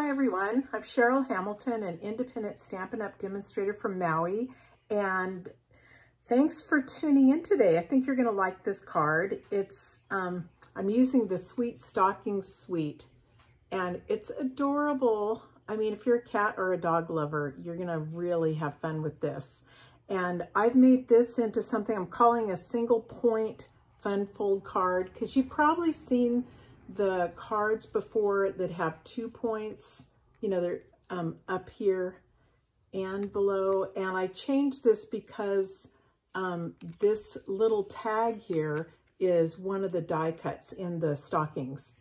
Hi everyone, I'm Cheryl Hamilton, an independent Stampin' Up! Demonstrator from Maui, and thanks for tuning in today. I think you're going to like this card. It's I'm using the Sweet Stockings Suite, and it's adorable. I mean, if you're a cat or a dog lover, you're going to really have fun with this. And I've made this into something I'm calling a single point fun fold card, because you've probably seen the cards before that have 2 points, you know, they're up here and below. And I changed this because this little tag here is one of the die cuts in the stockings.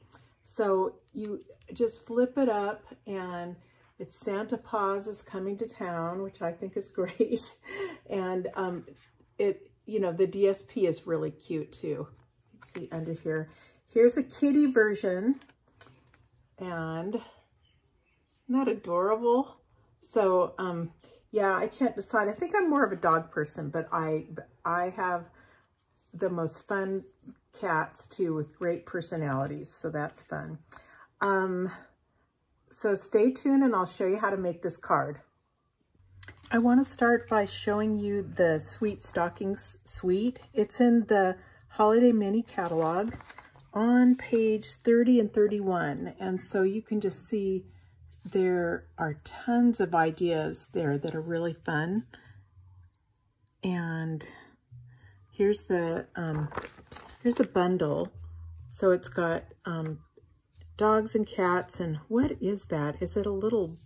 So you just flip it up and it's Santa Paws is coming to town, which I think is great. And you know, the DSP is really cute too. Let's see under here. Here's a kitty version, and isn't that adorable? So, yeah, I can't decide. I think I'm more of a dog person, but I have the most fun cats too, with great personalities, so that's fun. So stay tuned and I'll show you how to make this card. I want to start by showing you the Sweet Stockings Suite. It's in the Holiday Mini Catalog on page 30 and 31. And so you can just see there are tons of ideas there that are really fun. And here's the bundle. So it's got dogs and cats, and what is that? Is it a little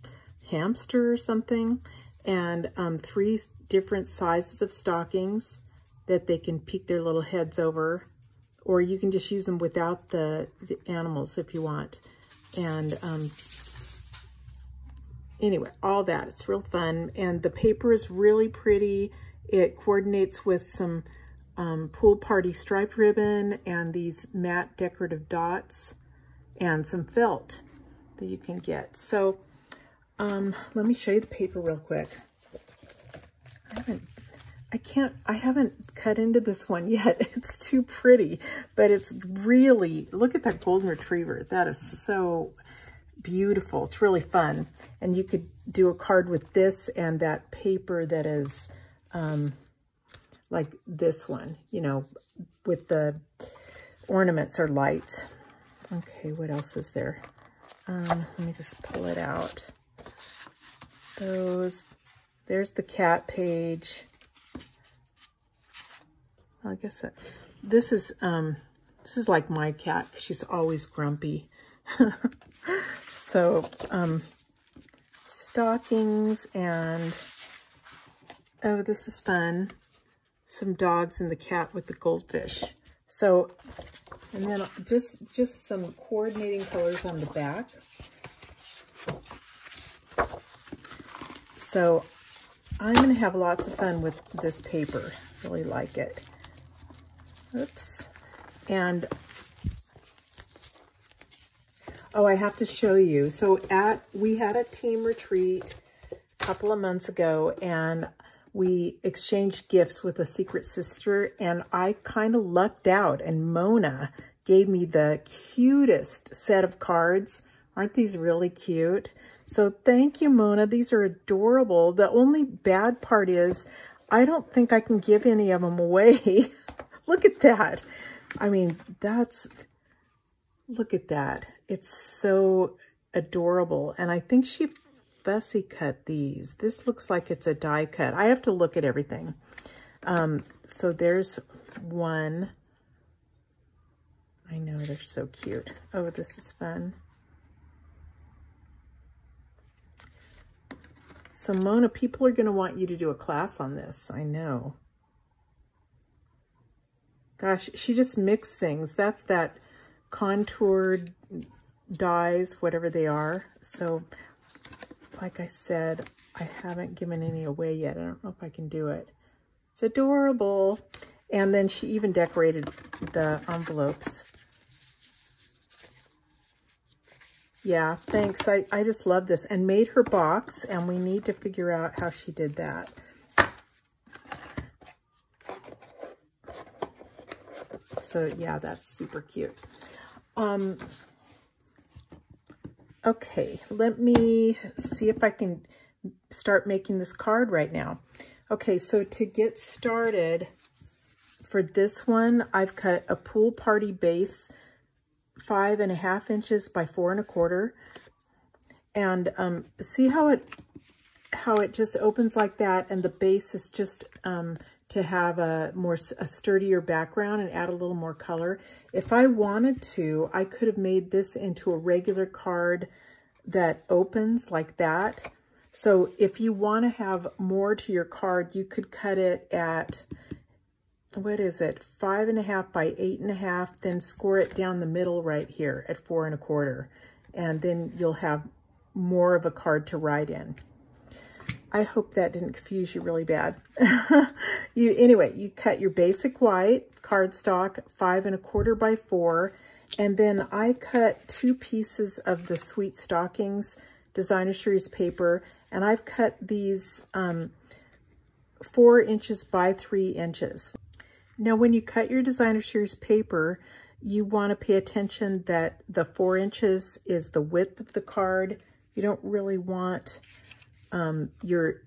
hamster or something? And 3 different sizes of stockings that they can peek their little heads over, or you can just use them without the animals if you want. And anyway, all that, it's real fun. And the paper is really pretty. It coordinates with some pool party striped ribbon and these matte decorative dots and some felt that you can get. So let me show you the paper real quick. I haven't cut into this one yet. It's too pretty, but it's really, look at that golden retriever. That is so beautiful. It's really fun. And you could do a card with this and that paper that is like this one, you know, with the ornaments or lights. Okay, what else is there? Let me just pull it out. There's the cat page. I guess this is like my cat, 'cause she's always grumpy. So stockings, and oh, this is fun. Some dogs and the cat with the goldfish. So, and then just some coordinating colors on the back. So I'm going to have lots of fun with this paper. Really like it. Oops. And, oh, I have to show you. So we had a team retreat a couple of months ago, and we exchanged gifts with a secret sister, and I kind of lucked out, and Mona gave me the cutest set of cards. Aren't these really cute? So thank you, Mona. These are adorable. The only bad part is I don't think I can give any of them away. Look at that. I mean, look at that. It's so adorable. And I think she fussy cut these. This looks like it's a die cut. I have to look at everything. So there's one. I know, they're so cute. Oh, this is fun. So Mona, people are going to want you to do a class on this. I know. Gosh, she just mixed things. That's that contoured dies, whatever they are. So like I said, I haven't given any away yet. I don't know if I can do it. It's adorable. And then she even decorated the envelopes. Yeah, thanks. I just love this. And made her box, and we need to figure out how she did that. So yeah, that's super cute. Okay, let me see if I can start making this card right now. Okay, so to get started, for this one, I've cut a pool party base 5.5 inches by 4 1/4. And see how it just opens like that, and the base is just to have a sturdier background and add a little more color. If I wanted to, I could have made this into a regular card that opens like that. So if you want to have more to your card, you could cut it at, what is it, 5.5 by 8.5, then score it down the middle right here at 4 1/4. And then you'll have more of a card to write in. I hope that didn't confuse you really bad. Anyway, you cut your basic white cardstock 5 1/4 by 4, and then I cut 2 pieces of the Sweet Stockings Designer Series paper, and I've cut these 4 inches by 3 inches. Now, when you cut your Designer Series paper, you want to pay attention that the 4 inches is the width of the card. You don't really want your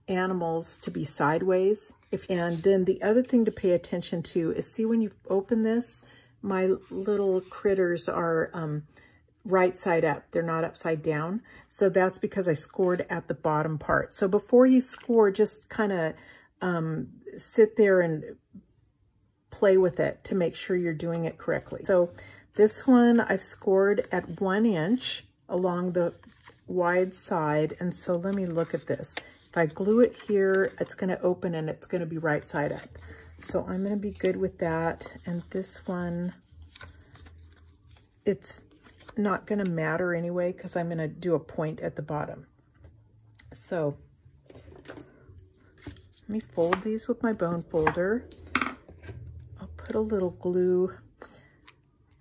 animals to be sideways. And then the other thing to pay attention to is, see when you open this, my little critters are right side up. They're not upside down. So that's because I scored at the bottom part. So before you score, just kind of sit there and play with it to make sure you're doing it correctly. So this one I've scored at 1 inch along the wide side. And so let me look at this. If I glue it here, it's going to open and it's going to be right side up. So I'm going to be good with that. And this one, it's not going to matter anyway, because I'm going to do a point at the bottom. So let me fold these with my bone folder. I'll put a little glue.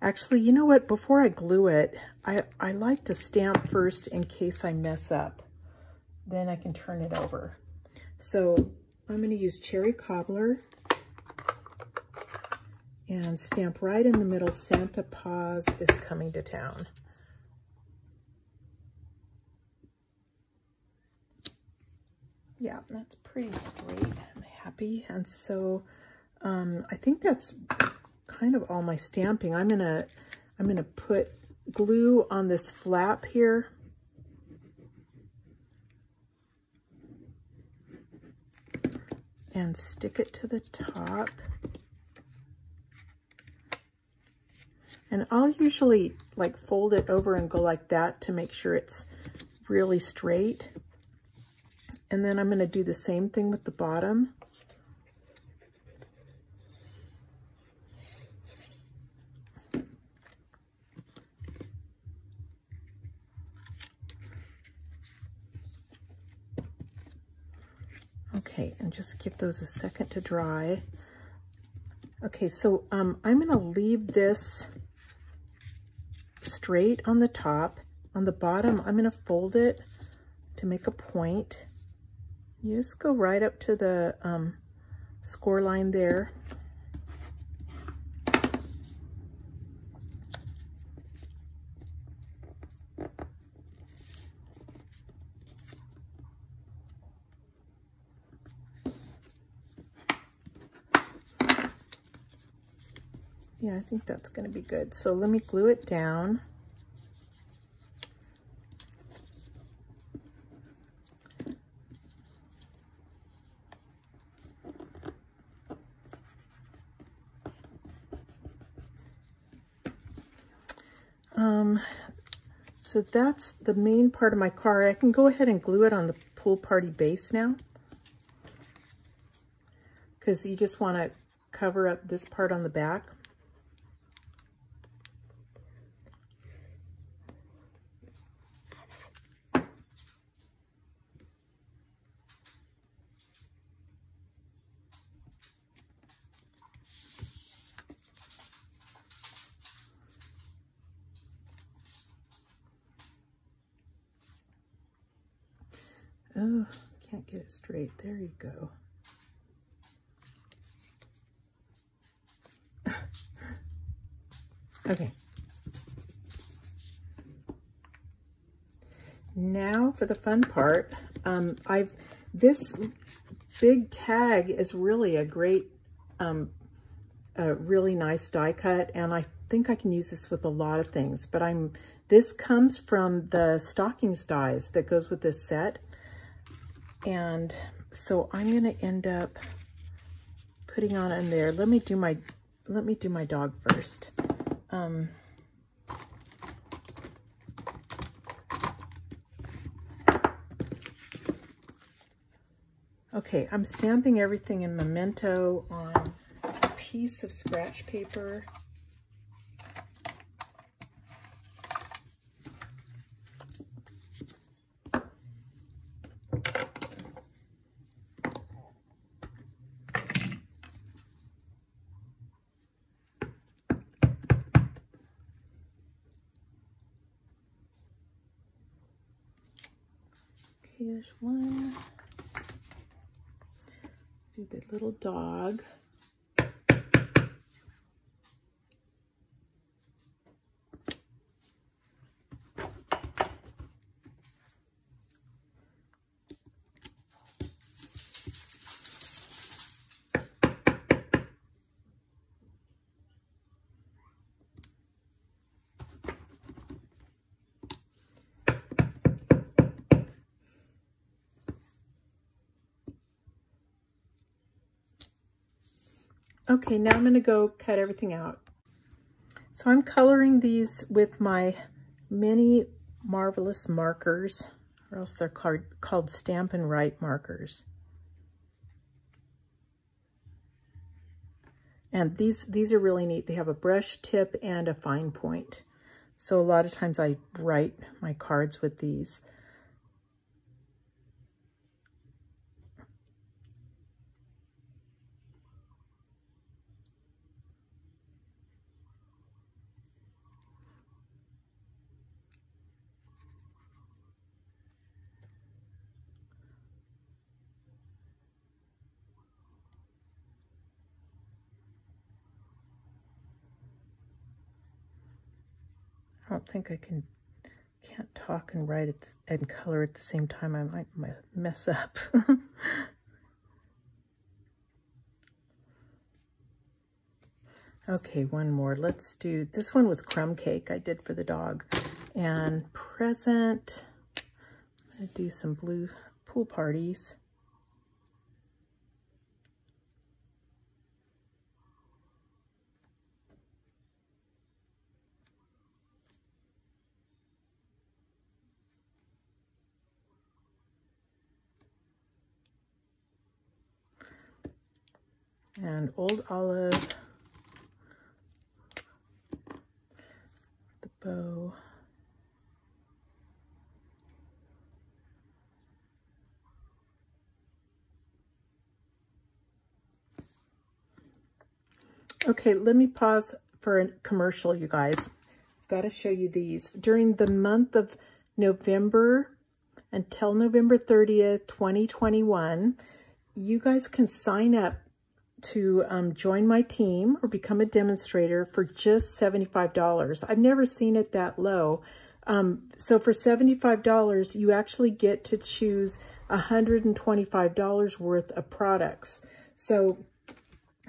Actually, you know what? Before I glue it, I like to stamp first in case I mess up. Then I can turn it over. So I'm going to use Cherry Cobbler and stamp right in the middle, Santa Paws is coming to town. Yeah, that's pretty straight. I'm happy. And so I think that's kind of all my stamping. I'm gonna put glue on this flap here. And stick it to the top. And I'll usually like fold it over and go like that to make sure it's really straight. And then I'm going to do the same thing with the bottom. Okay, and just give those a second to dry. Okay, so I'm going to leave this straight on the top. On the bottom, I'm going to fold it to make a point. You just go right up to the score line there. Yeah, I think that's going to be good. So let me glue it down. So that's the main part of my card. I can go ahead and glue it on the pool party base now, because you just want to cover up this part on the back. Oh, can't get it straight. There you go. Okay. now for the fun part. This big tag is really a great, a really nice die cut, and I think I can use this with a lot of things, but this comes from the Stockings dies that goes with this set. And so I'm going to end up putting on in there. Let me do my dog first. Okay, I'm stamping everything in Memento on a piece of scratch paper. Here's one. Do the little dog. Okay, now I'm going to go cut everything out. So I'm coloring these with my mini Marvelous markers, or else they're called Stampin' Write markers. And these are really neat. They have a brush tip and a fine point. So a lot of times I write my cards with these. I don't think I can't talk and write and color at the same time. I might mess up. Okay, one more. Let's do, this one was Crumb Cake I did for the dog. And Present, I'm going to do some blue pool parties. And Old Olive, the bow. Okay, let me pause for a commercial, you guys. I've got to show you these. During the month of November until November 30th, 2021, you guys can sign up to join my team or become a demonstrator for just $75. I've never seen it that low. So for $75, you actually get to choose $125 worth of products. So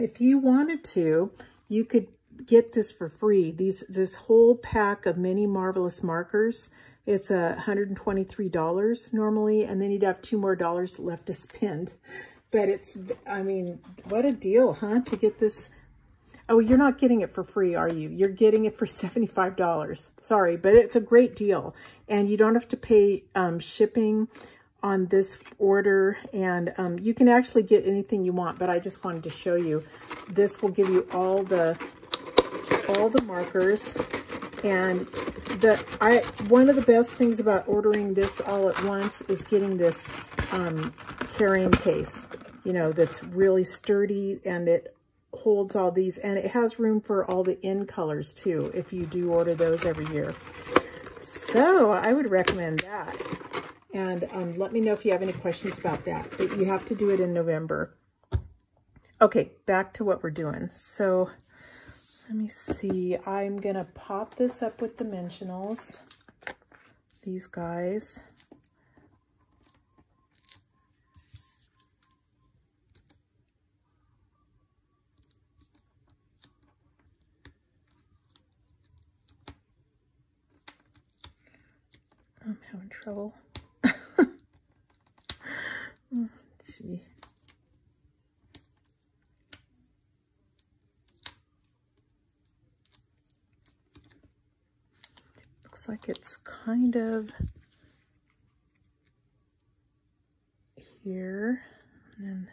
if you wanted to, you could get this for free. This whole pack of mini Marvelous markers, it's $123 normally, and then you'd have $2 more left to spend. But it's, I mean, what a deal, huh? To get this. Oh, you're not getting it for free, are you? You're getting it for $75. Sorry, but it's a great deal. And you don't have to pay shipping on this order. And you can actually get anything you want, but I just wanted to show you. This will give you all the markers. And one of the best things about ordering this all at once is getting this carrying case, you know, that's really sturdy, and it holds all these, and it has room for all the in colors too, if you do order those every year. So I would recommend that. And let me know if you have any questions about that, but you have to do it in November. Okay, back to what we're doing. So let me see, I'm gonna pop this up with dimensionals, these guys. having trouble. Gee. Looks like it's kind of here, and then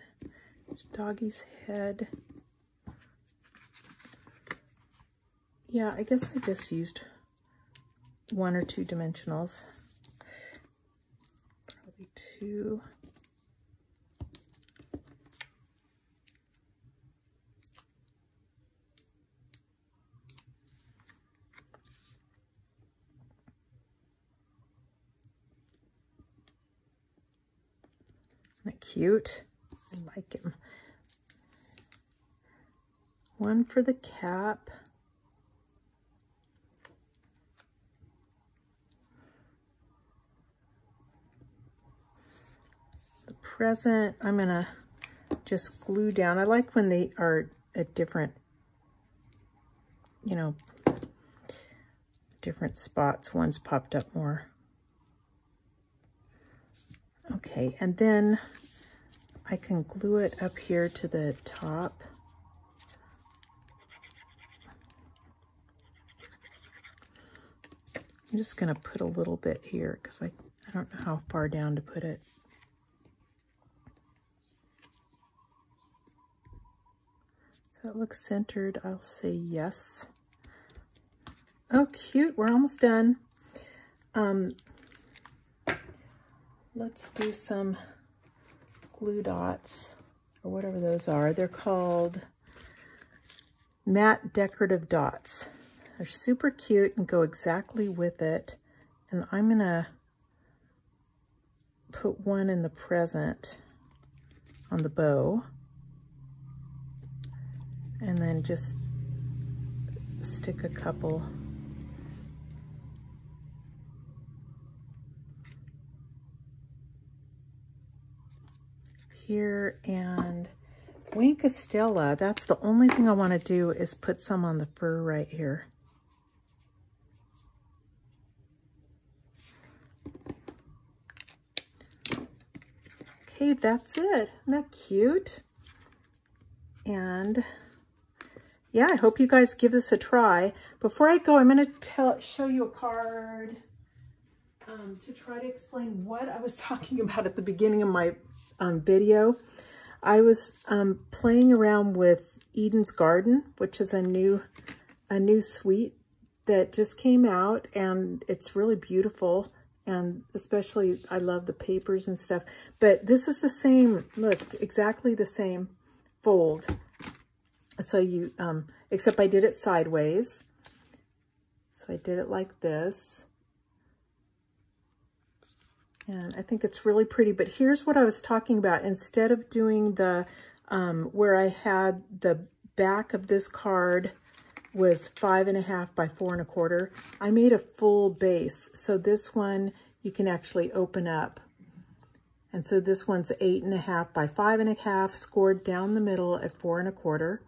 there's doggy's head. Yeah, I guess I just used 1 or 2 dimensionals. Probably 2. Isn't that cute? I like him. 1 for the cap. The present, I'm gonna just glue down. I like when they are at different, you know, different spots. One's popped up more. Okay, and then I can glue it up here to the top. I'm just gonna put a little bit here because I don't know how far down to put it. So it looks centered. I'll say yes. Oh, cute. We're almost done. Let's do some glue dots, or whatever those are. They're called matte decorative dots. They're super cute and go exactly with it. And I'm gonna put 1 in the present on the bow, and then just stick a couple here. And Wink Estella, that's the only thing I want to do is put some on the fur right here. Okay, that's it. Isn't that cute? And yeah, I hope you guys give this a try. Before I go, I'm going to show you a card to try to explain what I was talking about at the beginning of my video. I was playing around with Eden's Garden, which is a new suite that just came out, and it's really beautiful. And especially, I love the papers and stuff. But this is the same, look, exactly the same fold. So you, except I did it sideways. So I did it like this. And I think it's really pretty. But here's what I was talking about. Instead of doing the, where I had the back of this card was 5.5 by 4 1/4. I made a full base. So this one you can actually open up. And so this one's 8.5 by 5.5, scored down the middle at 4 1/4.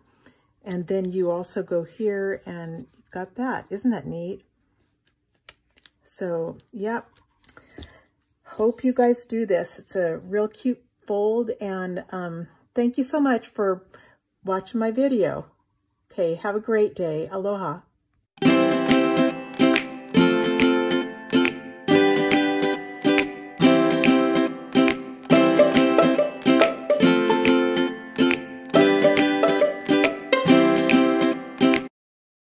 And then you also go here and you've got that. Isn't that neat? So, yep. Hope you guys do this. It's a real cute fold. And thank you so much for watching my video. Okay, have a great day. Aloha.